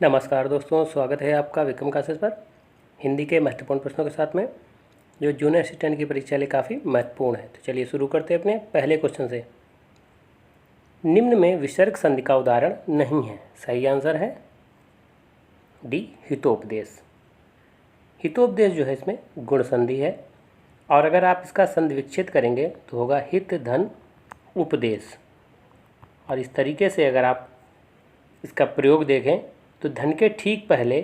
नमस्कार दोस्तों, स्वागत है आपका विक्रम क्लासेस पर। हिंदी के महत्वपूर्ण प्रश्नों के साथ में जो जूनियर असिस्टेंट की परीक्षा लिए काफ़ी महत्वपूर्ण है। तो चलिए शुरू करते हैं अपने पहले क्वेश्चन से। निम्न में विसर्ग संधि का उदाहरण नहीं है। सही आंसर है डी, हितोपदेश। हितोपदेश जो है इसमें गुण संधि है, और अगर आप इसका संधि विच्छेद करेंगे तो होगा हित धन उपदेश। और इस तरीके से अगर आप इसका प्रयोग देखें तो धन के ठीक पहले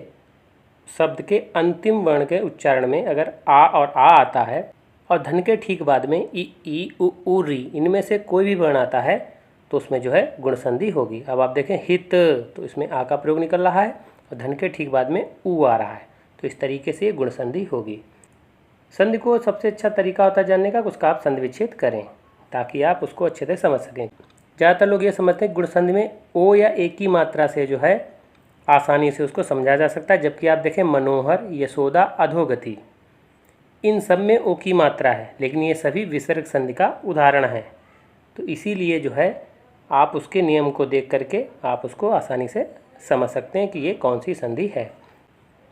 शब्द के अंतिम वर्ण के उच्चारण में अगर आ और आ आता है, और धन के ठीक बाद में ई उ री इनमें से कोई भी वर्ण आता है तो उसमें जो है गुण संधि होगी। अब आप देखें हित, तो इसमें आ का प्रयोग निकल रहा है और धन के ठीक बाद में उ आ रहा है, तो इस तरीके से ये गुण संधि होगी। संधि को सबसे अच्छा तरीका होता है जानने का, उसका आप संधि विच्छेद करें ताकि आप उसको अच्छे से समझ सकें। ज़्यादातर लोग ये समझते हैं गुण संधि में ओ या ए की मात्रा से जो है आसानी से उसको समझा जा सकता है, जबकि आप देखें मनोहर, यशोदा, अधोगति इन सब में ओ की मात्रा है, लेकिन ये सभी विसर्ग संधि का उदाहरण है। तो इसीलिए जो है आप उसके नियम को देख करके आप उसको आसानी से समझ सकते हैं कि ये कौन सी संधि है।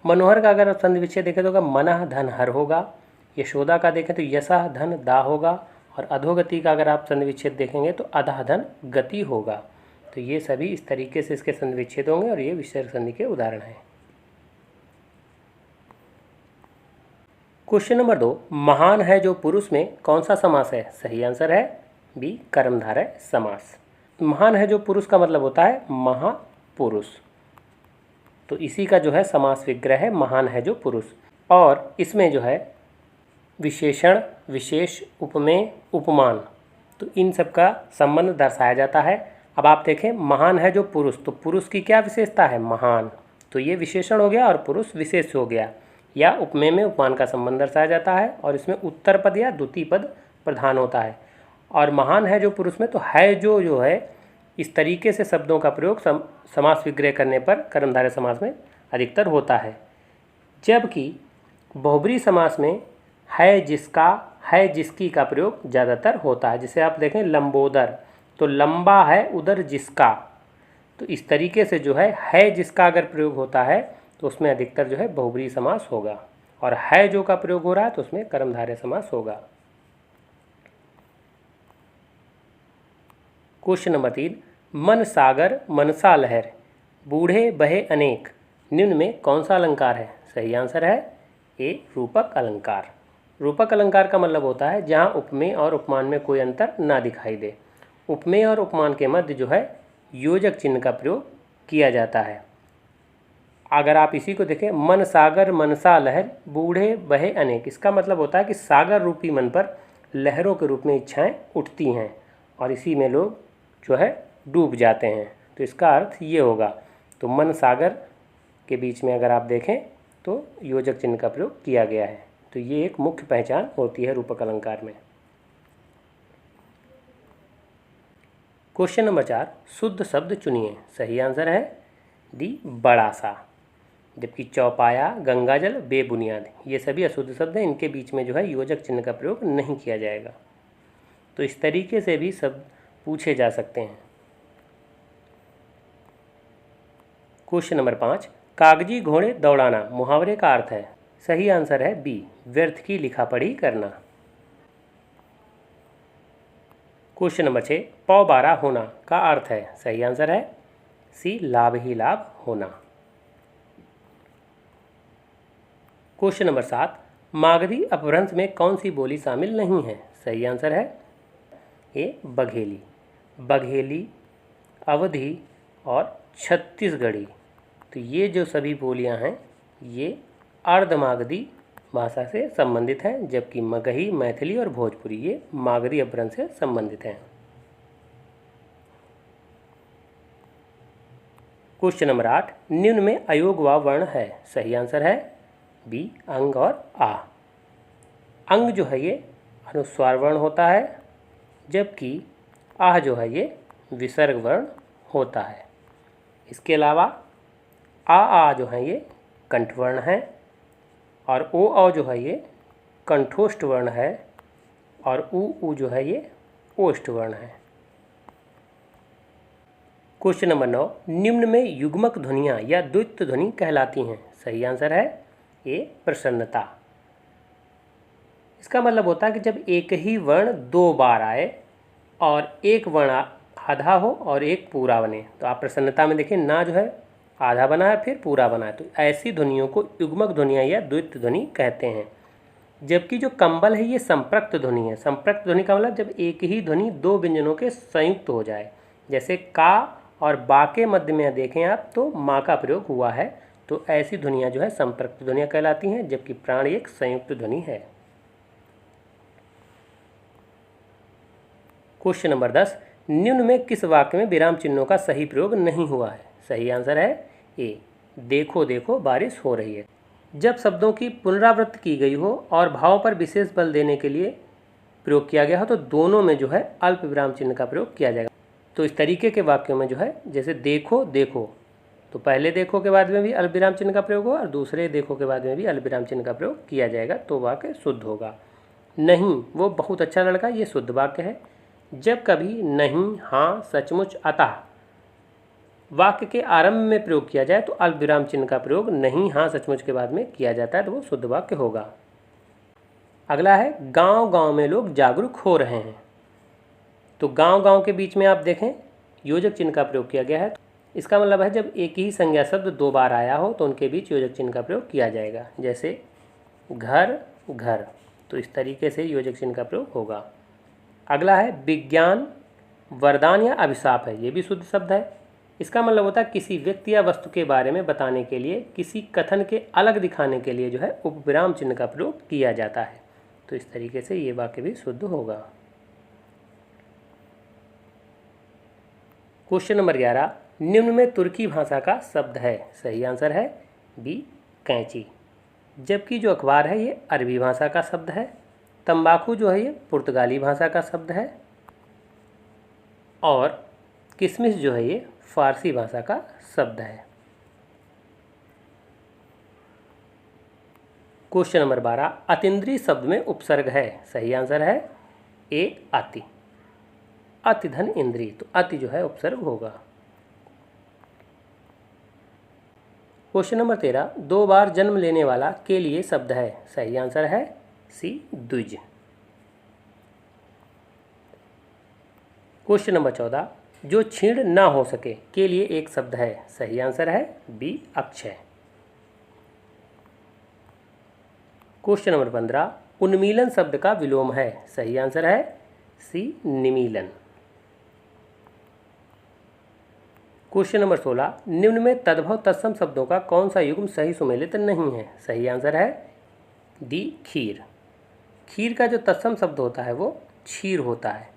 मनोहर का अगर आप संधि विच्छेद देखें तो होगा मनः धन हर होगा। यशोदा का देखें तो यशः धन दा होगा। और अधोगति का अगर आप संधि विच्छेद देखेंगे तो अधः धन गति होगा। तो ये सभी इस तरीके से इसके संधि विच्छेद होंगे और ये विसर्ग संधि के उदाहरण हैं। क्वेश्चन नंबर 2, महान है जो पुरुष में कौन सा समास है? सही आंसर है बी, कर्मधारय समास। महान है जो पुरुष का मतलब होता है महापुरुष, तो इसी का जो है समास विग्रह है महान है जो पुरुष। और इसमें जो है विशेषण, विशेष, उपमेय, उपमान, तो इन सब का संबंध दर्शाया जाता है। अब आप देखें महान है जो पुरुष, तो पुरुष की क्या विशेषता है? महान, तो ये विशेषण हो गया और पुरुष विशेष हो गया। या उपमेय में उपमान का संबंध दर्शाया जाता है और इसमें उत्तर पद या द्वितीय पद प्रधान होता है। और महान है जो पुरुष में तो है जो है इस तरीके से शब्दों का प्रयोग समास विग्रह करने पर कर्मधारय समास में अधिकतर होता है, जबकि बहुब्री समास में है जिसका, है जिसकी का प्रयोग ज़्यादातर होता है। जिसे आप देखें लंबोदर, तो लंबा है उधर जिसका, तो इस तरीके से जो है जिसका अगर प्रयोग होता है तो उसमें अधिकतर जो है बहुब्री समास होगा, और है जो का प्रयोग हो रहा है तो उसमें कर्मधारय समास होगा। क्वेश्चन नंबर 3, मन सागर मनसा लहर बूढ़े बहे अनेक निम्न में कौन सा अलंकार है? सही आंसर है ए, रूपक अलंकार। रूपक अलंकार का मतलब होता है जहाँ उपमेय और उपमान में कोई अंतर ना दिखाई दे। उपमेय और उपमान के मध्य जो है योजक चिन्ह का प्रयोग किया जाता है। अगर आप इसी को देखें, मन सागर मनसा लहर बूढ़े बहे अनेक, इसका मतलब होता है कि सागर रूपी मन पर लहरों के रूप में इच्छाएं उठती हैं और इसी में लोग जो है डूब जाते हैं, तो इसका अर्थ ये होगा। तो मन सागर के बीच में अगर आप देखें तो योजक चिन्ह का प्रयोग किया गया है, तो ये एक मुख्य पहचान होती है रूपक अलंकार में। क्वेश्चन नंबर 4, शुद्ध शब्द चुनिए। सही आंसर है डी, बड़ा सा। जबकि चौपाया, गंगाजल, बेबुनियाद ये सभी अशुद्ध शब्द हैं, इनके बीच में जो है योजक चिन्ह का प्रयोग नहीं किया जाएगा। तो इस तरीके से भी शब्द पूछे जा सकते हैं। क्वेश्चन नंबर 5, कागजी घोड़े दौड़ाना मुहावरे का अर्थ है? सही आंसर है बी, व्यर्थ की लिखापढ़ी करना। क्वेश्चन नंबर 6, पौ बारह होना का अर्थ है? सही आंसर है सी, लाभ ही लाभ होना। क्वेश्चन नंबर 7, मागधी अपभ्रंश में कौन सी बोली शामिल नहीं है? सही आंसर है ए, बघेली। बघेली, अवधी और छत्तीसगढ़ी, तो ये जो सभी बोलियां हैं ये अर्धमागधी भाषा से संबंधित हैं, जबकि मगही, मैथिली और भोजपुरी ये मागधी अपभ्रंश से संबंधित हैं। क्वेश्चन नंबर 8, निम्न में अयोग व वर्ण है? सही आंसर है बी, अंग और आ। अंग जो है ये अनुस्वार वर्ण होता है, जबकि आह जो है ये विसर्ग वर्ण होता है। इसके अलावा आ जो है ये कंठवर्ण है, और ओ जो है ये कंठोष्ठ वर्ण है, और उ जो है ये ओष्ठ वर्ण है। क्वेश्चन नंबर 9, निम्न में युग्मक ध्वनियाँ या द्वित्व ध्वनि कहलाती हैं। सही आंसर है ए प्रसन्नता। इसका मतलब होता है कि जब एक ही वर्ण दो बार आए और एक वर्ण आधा हो और एक पूरा बने। तो आप प्रसन्नता में देखिए ना जो है आधा बना है फिर पूरा बना है, तो ऐसी ध्वनियों को युग्मक ध्वनियाँ या द्वित्व ध्वनि कहते हैं। जबकि जो कंबल है ये संपृक्त ध्वनि है। संपृक्त ध्वनि का मतलब जब एक ही ध्वनि दो व्यंजनों के संयुक्त हो जाए, जैसे का और बा के मध्य में देखें आप तो माँ का प्रयोग हुआ है, तो ऐसी ध्वनियाँ जो है संपृक्त ध्वनियाँ कहलाती हैं, जबकि प्राण एक संयुक्त ध्वनि है। क्वेश्चन नंबर 10, निम्न में किस वाक्य में विराम चिन्हों का सही प्रयोग नहीं हुआ है। सही आंसर है ए देखो देखो बारिश हो रही है। जब शब्दों की पुनरावृत्ति की गई हो और भावों पर विशेष बल देने के लिए प्रयोग किया गया हो तो दोनों में जो है अल्प विराम चिन्ह का प्रयोग किया जाएगा। तो इस तरीके के वाक्यों में जो है जैसे देखो देखो, तो पहले देखो के बाद में भी अल्प विराम चिन्ह का प्रयोग हो और दूसरे देखो के बाद में भी अल्प विराम चिन्ह का प्रयोग किया जाएगा, तो वाक्य शुद्ध होगा। नहीं वो बहुत अच्छा लड़का, ये शुद्ध वाक्य है। जब कभी नहीं, हाँ, सचमुच, अतः वाक्य के आरंभ में प्रयोग किया जाए तो अल्प विराम चिन्ह का प्रयोग नहीं, हाँ, सचमुच के बाद में किया जाता है, तो वो शुद्ध वाक्य होगा। अगला है गांव गांव में लोग जागरूक हो रहे हैं। तो गांव गांव के बीच में आप देखें योजक चिन्ह का प्रयोग किया गया है। इसका मतलब है जब एक ही संज्ञा शब्द दो बार आया हो तो उनके बीच योजक चिन्ह का प्रयोग किया जाएगा, जैसे घर घर, तो इस तरीके से योजक चिन्ह का प्रयोग होगा। अगला है विज्ञान वरदान या अभिशाप है। ये भी शुद्ध शब्द है। इसका मतलब होता है किसी व्यक्ति या वस्तु के बारे में बताने के लिए, किसी कथन के अलग दिखाने के लिए जो है उपविराम चिन्ह का प्रयोग किया जाता है, तो इस तरीके से ये वाक्य भी शुद्ध होगा। क्वेश्चन नंबर 11, निम्न में तुर्की भाषा का शब्द है। सही आंसर है बी कैंची। जबकि जो अखबार है ये अरबी भाषा का शब्द है। तंबाकू जो है ये पुर्तगाली भाषा का शब्द है और किशमिश जो है ये फारसी भाषा का शब्द है। क्वेश्चन नंबर 12, अतीन्द्रिय शब्द में उपसर्ग है। सही आंसर है ए अति। अति धन इंद्रिय, तो अति जो है उपसर्ग होगा। क्वेश्चन नंबर 13, दो बार जन्म लेने वाला के लिए शब्द है। सही आंसर है सी द्विज। क्वेश्चन नंबर 14, जो क्षीण ना हो सके के लिए एक शब्द है। सही आंसर है बी अक्षय। क्वेश्चन नंबर 15, उन्मीलन शब्द का विलोम है। सही आंसर है सी निमीलन। क्वेश्चन नंबर 16, निम्न में तद्भव तत्सम शब्दों का कौन सा युग्म सही सुमेलित नहीं है। सही आंसर है डी खीर। खीर का जो तत्सम शब्द होता है वो क्षीर होता है,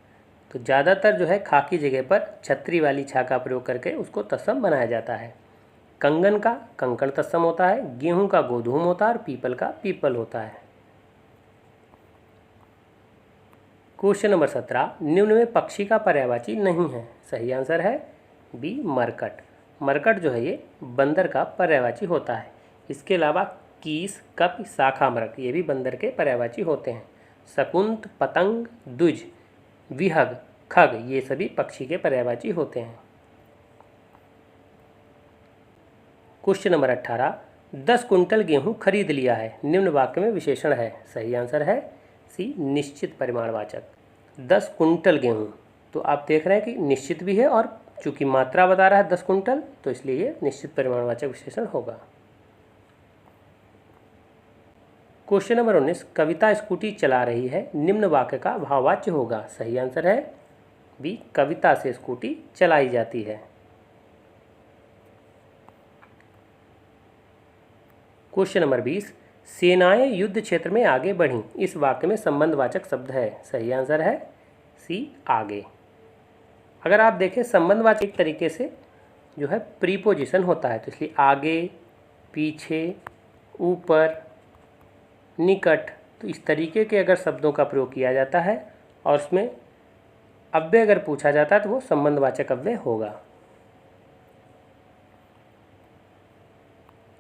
तो ज़्यादातर जो है खा की जगह पर छतरी वाली छा का प्रयोग करके उसको तत्सम बनाया जाता है। कंगन का कंकण तत्सम होता है, गेहूं का गोधूम होता है और पीपल का पीपल होता है। क्वेश्चन नंबर 17, निम्न में पक्षी का पर्यायवाची नहीं है। सही आंसर है बी मरकट। मरकट जो है ये बंदर का पर्यायवाची होता है। इसके अलावा कीस, कप, शाखा मृग ये भी बंदर के पर्यायवाची होते हैं। शकुंत, पतंग, द्विज, विहग, खग ये सभी पक्षी के पर्यायवाची होते हैं। क्वेश्चन नंबर 18, 10 कुंटल गेहूं खरीद लिया है निम्न वाक्य में विशेषण है। सही आंसर है सी निश्चित परिमाणवाचक। 10 कुंटल गेहूं, तो आप देख रहे हैं कि निश्चित भी है और चूंकि मात्रा बता रहा है 10 कुंटल, तो इसलिए ये निश्चित परिमाणवाचक विशेषण होगा। क्वेश्चन नंबर 19, कविता स्कूटी चला रही है निम्न वाक्य का भाववाच्य होगा। सही आंसर है बी कविता से स्कूटी चलाई जाती है। क्वेश्चन नंबर 20, सेनाएं युद्ध क्षेत्र में आगे बढ़ीं इस वाक्य में संबंधवाचक शब्द है। सही आंसर है सी आगे। अगर आप देखें संबंधवाचक एक तरीके से जो है प्रीपोजिशन होता है, तो इसलिए आगे, पीछे, ऊपर, निकट, तो इस तरीके के अगर शब्दों का प्रयोग किया जाता है और उसमें अव्यय अगर पूछा जाता है तो वो संबंधवाचक अव्यय होगा।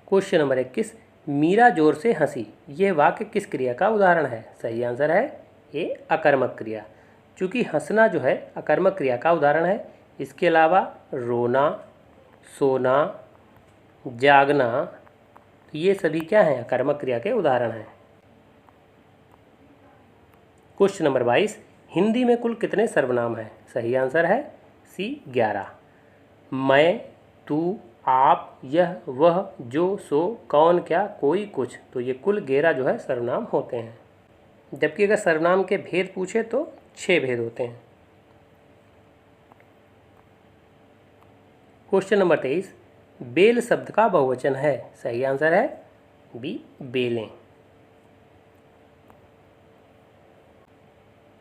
क्वेश्चन नंबर 21, मीरा जोर से हंसी यह वाक्य किस क्रिया का उदाहरण है। सही आंसर है ए अकर्मक क्रिया। चूँकि हंसना जो है अकर्मक क्रिया का उदाहरण है, इसके अलावा रोना, सोना, जागना, तो ये सभी क्या हैं, कर्मक क्रिया के उदाहरण हैं। क्वेश्चन नंबर 22, हिंदी में कुल कितने सर्वनाम हैं? सही आंसर है सी 11। मैं, तू, आप, यह, वह, जो, सो, कौन, क्या, कोई, कुछ, तो ये कुल 11 जो है सर्वनाम होते हैं। जबकि अगर सर्वनाम के भेद पूछे तो 6 भेद होते हैं। क्वेश्चन नंबर 23, बेल शब्द का बहुवचन है? सही आंसर है बी बेलें।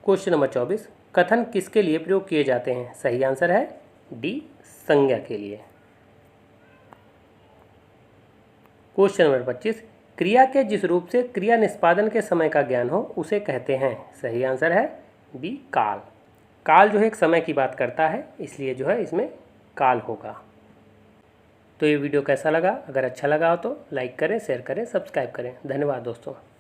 क्वेश्चन नंबर 24, कथन किसके लिए प्रयोग किए जाते हैं? सही आंसर है डी संज्ञा के लिए। क्वेश्चन नंबर 25, क्रिया के जिस रूप से क्रिया निष्पादन के समय का ज्ञान हो उसे कहते हैं? सही आंसर है बी काल। काल जो है एक समय की बात करता है, इसलिए जो है इसमें काल होगा। तो ये वीडियो कैसा लगा? अगर अच्छा लगा हो तो लाइक करें, शेयर करें, सब्सक्राइब करें। धन्यवाद दोस्तों।